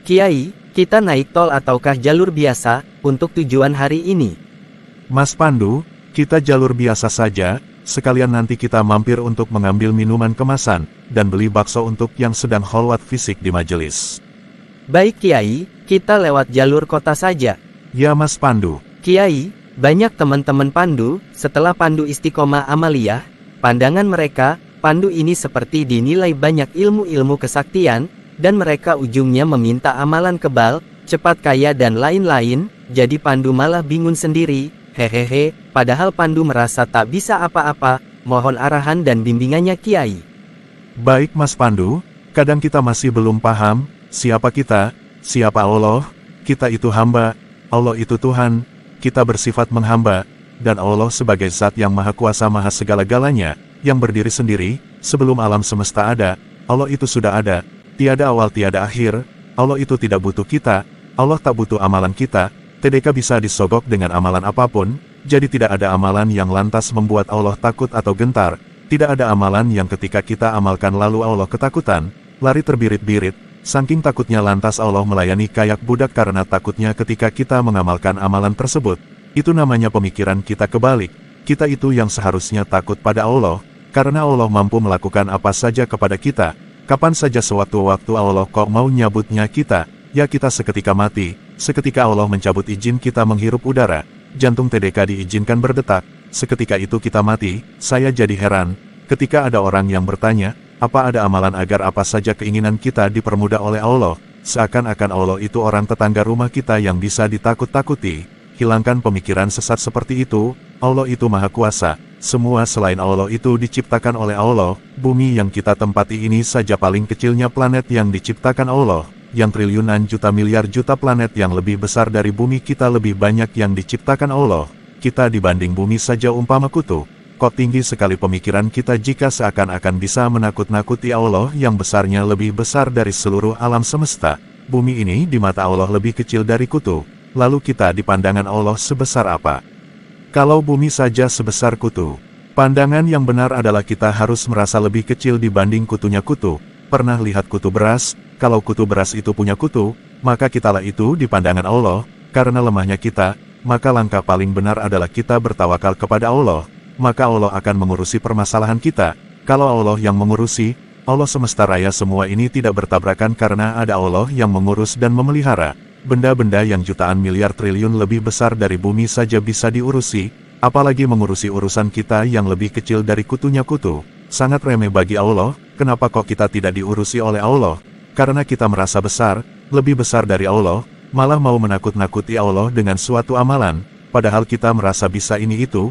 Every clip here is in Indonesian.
Kiai, kita naik tol ataukah jalur biasa untuk tujuan hari ini? Mas Pandu, kita jalur biasa saja, sekalian nanti kita mampir untuk mengambil minuman kemasan, dan beli bakso untuk yang sedang kholwat fisik di majelis. Baik Kiai, kita lewat jalur kota saja. Ya Mas Pandu. Kiai, banyak teman-teman Pandu, setelah Pandu istiqomah amaliyah, pandangan mereka, Pandu ini seperti dinilai banyak ilmu-ilmu kesaktian, dan mereka ujungnya meminta amalan kebal, cepat kaya dan lain-lain, jadi Pandu malah bingung sendiri, hehehe, padahal Pandu merasa tak bisa apa-apa, mohon arahan dan bimbingannya Kiai. Baik Mas Pandu, kadang kita masih belum paham, siapa kita, siapa Allah, kita itu hamba, Allah itu Tuhan, kita bersifat menghamba, dan Allah sebagai zat yang maha kuasa maha segala-galanya, yang berdiri sendiri, sebelum alam semesta ada, Allah itu sudah ada, tiada awal tiada akhir, Allah itu tidak butuh kita, Allah tak butuh amalan kita, TDK bisa disogok dengan amalan apapun, jadi tidak ada amalan yang lantas membuat Allah takut atau gentar, tidak ada amalan yang ketika kita amalkan lalu Allah ketakutan, lari terbirit-birit, saking takutnya lantas Allah melayani kayak budak karena takutnya ketika kita mengamalkan amalan tersebut, itu namanya pemikiran kita kebalik, kita itu yang seharusnya takut pada Allah, karena Allah mampu melakukan apa saja kepada kita, kapan saja sewaktu-waktu Allah kok mau nyabutnya kita, ya kita seketika mati, seketika Allah mencabut izin kita menghirup udara, jantung TDK diizinkan berdetak, seketika itu kita mati, saya jadi heran, ketika ada orang yang bertanya, apa ada amalan agar apa saja keinginan kita dipermudah oleh Allah, seakan-akan Allah itu orang tetangga rumah kita yang bisa ditakut-takuti, hilangkan pemikiran sesat seperti itu, Allah itu maha kuasa. Semua selain Allah itu diciptakan oleh Allah, bumi yang kita tempati ini saja paling kecilnya planet yang diciptakan Allah, yang triliunan juta miliar juta planet yang lebih besar dari bumi kita lebih banyak yang diciptakan Allah, kita dibanding bumi saja umpama kutu, kok tinggi sekali pemikiran kita jika seakan-akan bisa menakut-nakuti Allah yang besarnya lebih besar dari seluruh alam semesta, bumi ini di mata Allah lebih kecil dari kutu, lalu kita di pandangan Allah sebesar apa? Kalau bumi saja sebesar kutu, pandangan yang benar adalah kita harus merasa lebih kecil dibanding kutunya kutu. Pernah lihat kutu beras? Kalau kutu beras itu punya kutu, maka kitalah itu di pandangan Allah, karena lemahnya kita, maka langkah paling benar adalah kita bertawakal kepada Allah, maka Allah akan mengurusi permasalahan kita. Kalau Allah yang mengurusi, Allah semesta raya semua ini tidak bertabrakan karena ada Allah yang mengurus dan memelihara. Benda-benda yang jutaan miliar triliun lebih besar dari bumi saja bisa diurusi, apalagi mengurusi urusan kita yang lebih kecil dari kutunya kutu. Sangat remeh bagi Allah, kenapa kok kita tidak diurusi oleh Allah? Karena kita merasa besar, lebih besar dari Allah, malah mau menakut-nakuti Allah dengan suatu amalan, padahal kita merasa bisa ini itu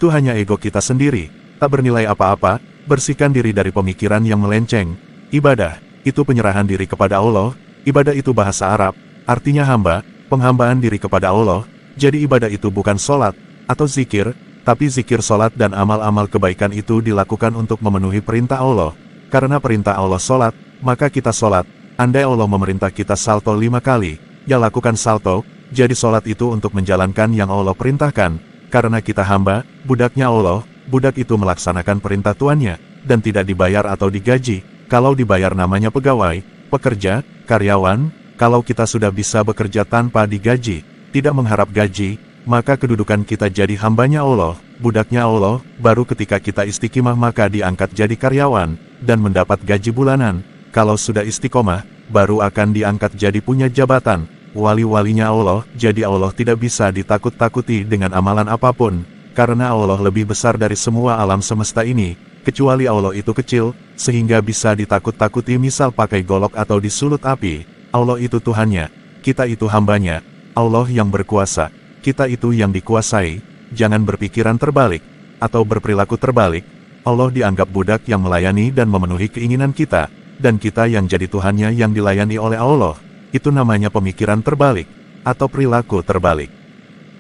hanya ego kita sendiri, tak bernilai apa-apa, bersihkan diri dari pemikiran yang melenceng. Ibadah, itu penyerahan diri kepada Allah, ibadah itu bahasa Arab, artinya hamba, penghambaan diri kepada Allah, jadi ibadah itu bukan sholat, atau zikir, tapi zikir sholat dan amal-amal kebaikan itu dilakukan untuk memenuhi perintah Allah. Karena perintah Allah sholat, maka kita sholat. Andai Allah memerintah kita salto 5 kali, ya lakukan salto, jadi sholat itu untuk menjalankan yang Allah perintahkan. Karena kita hamba, budaknya Allah, budak itu melaksanakan perintah tuannya, dan tidak dibayar atau digaji. Kalau dibayar namanya pegawai, pekerja, karyawan. Kalau kita sudah bisa bekerja tanpa digaji, tidak mengharap gaji, maka kedudukan kita jadi hambanya Allah, budaknya Allah, baru ketika kita istiqimah maka diangkat jadi karyawan, dan mendapat gaji bulanan. Kalau sudah istiqomah, baru akan diangkat jadi punya jabatan, wali-walinya Allah, jadi Allah tidak bisa ditakut-takuti dengan amalan apapun, karena Allah lebih besar dari semua alam semesta ini, kecuali Allah itu kecil, sehingga bisa ditakut-takuti misal pakai golok atau disulut api. Allah itu Tuhannya, kita itu hambanya, Allah yang berkuasa, kita itu yang dikuasai, jangan berpikiran terbalik, atau berperilaku terbalik, Allah dianggap budak yang melayani dan memenuhi keinginan kita, dan kita yang jadi Tuhannya yang dilayani oleh Allah, itu namanya pemikiran terbalik, atau perilaku terbalik.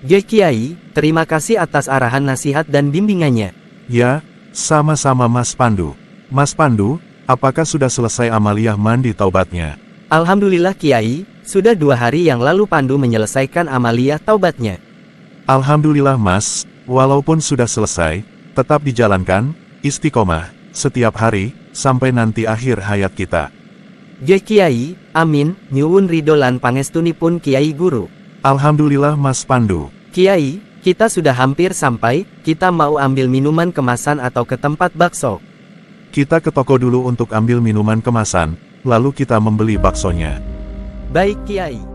Kiai, terima kasih atas arahan nasihat dan bimbingannya. Ya, sama-sama Mas Pandu. Mas Pandu, apakah sudah selesai amaliyah mandi taubatnya? Alhamdulillah Kiai, sudah 2 hari yang lalu Pandu menyelesaikan amaliyah taubatnya. Alhamdulillah Mas, walaupun sudah selesai, tetap dijalankan, istiqomah, setiap hari, sampai nanti akhir hayat kita. Je Kiai, amin, nyuwun ridho lan pangestunipun Kiai Guru. Alhamdulillah Mas Pandu. Kiai, kita sudah hampir sampai, kita mau ambil minuman kemasan atau ke tempat bakso. Kita ke toko dulu untuk ambil minuman kemasan, lalu kita membeli baksonya. Baik Kiai.